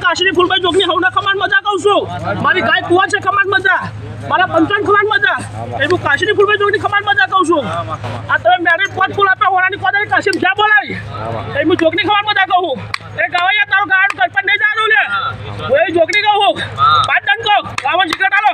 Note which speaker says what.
Speaker 1: કાશીની ફૂલભાઈ જોગની હવના ખમાન મજા કહું છું મારી ગાય કુવા છે ખમાન મજા મારા પંચાન ખમાન મજા એ હું કાશીની ફૂલભાઈ જોગની ખમાન મજા કહું છું આ તમે મેરેજ પાંચ ફૂલ આપ્યા હોરાની કોદારી કાશી ક્યાં બોલાય એ હું જોગની ખમાન મજા કહું એ ગાવૈયા તારો ગાવાનું કલ્પન નહીં જાણું લે હું એ જોગની કહું પાંચ ડન કહો ગાવાનું સિક્રેટ આલો